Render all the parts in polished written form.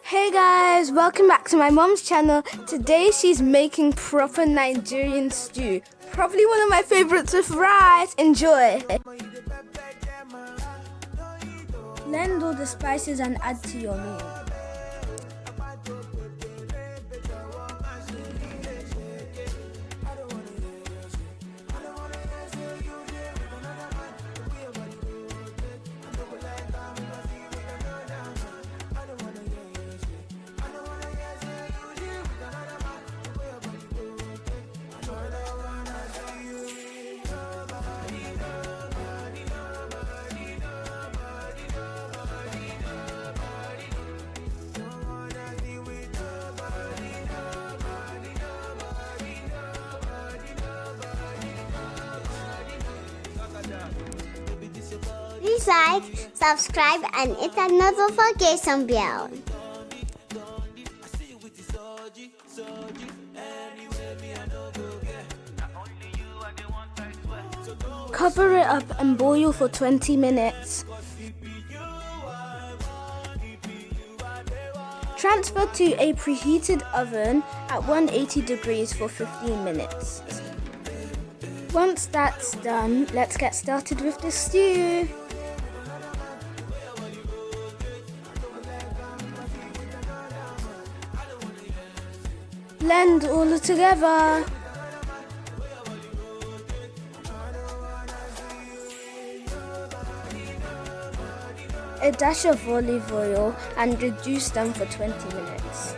Hey guys, welcome back to my mom's channel. Today she's making proper Nigerian stew. Probably one of my favorites with rice. Enjoy! Blend all the spices and add to your meal. Please like, subscribe and hit the notification bell. Cover it up and boil for 20 minutes. Transfer to a preheated oven at 180 degrees for 15 minutes. Once that's done, let's get started with the stew. Blend all together. A dash of olive oil and reduce them for 20 minutes.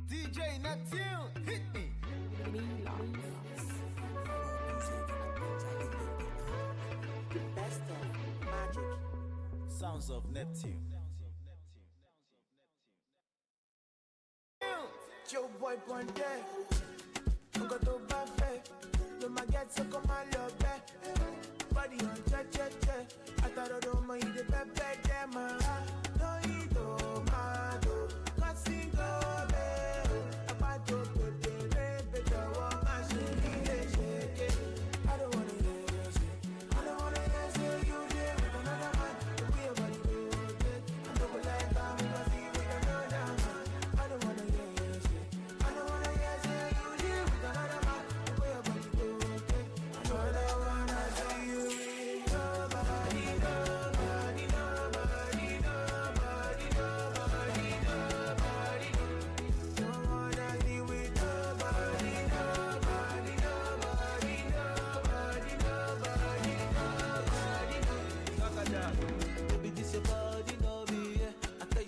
DJ Neptune, hit me. Best of magic. Sounds of Neptune. Joe boy one day. I'm going to buffet. No my get so come on love back. Body on cha. I thought I don't mind the pepe them. No eat tomato. Cutting go.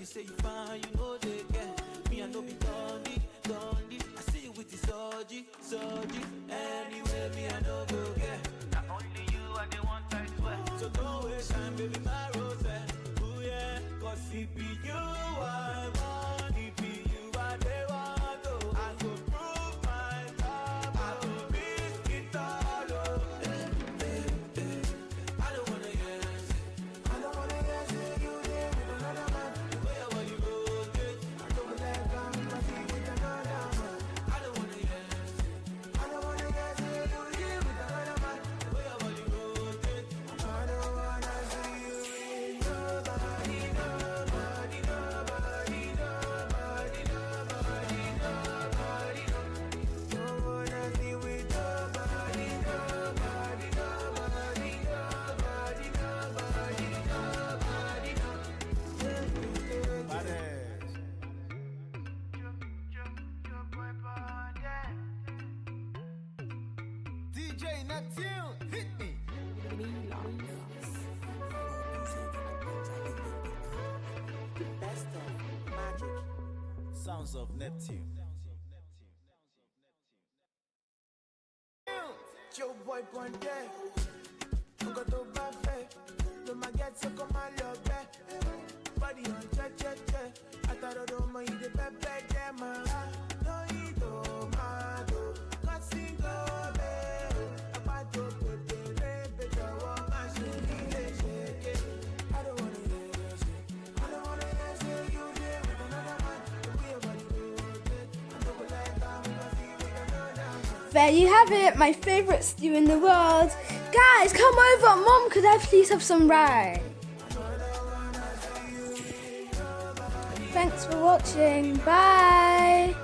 Say you fine, you know they get me. I know be dundee. I see you with the soji. Anyway, me I know go get. Not only you, I they want tight sweat. So don't waste time, baby, my rose. Ooh yeah, 'cause it be you I want, it be you I they want. Oh, I go prove my love, I go risk it all. Oh, I don't wanna guess it, you there with another man. DJ Neptune, hit me. Best of magic. Sounds of Neptune. Joe boy one day. I'm going to buffet. No my get so come on love back. Body on cha. I thought I don't mind the pepe them. No eat tomato. Cutting go. I don't wanna There you have it, my favourite stew in the world. Guys, come over. Mom, could I please have some rice? Thanks for watching. Bye.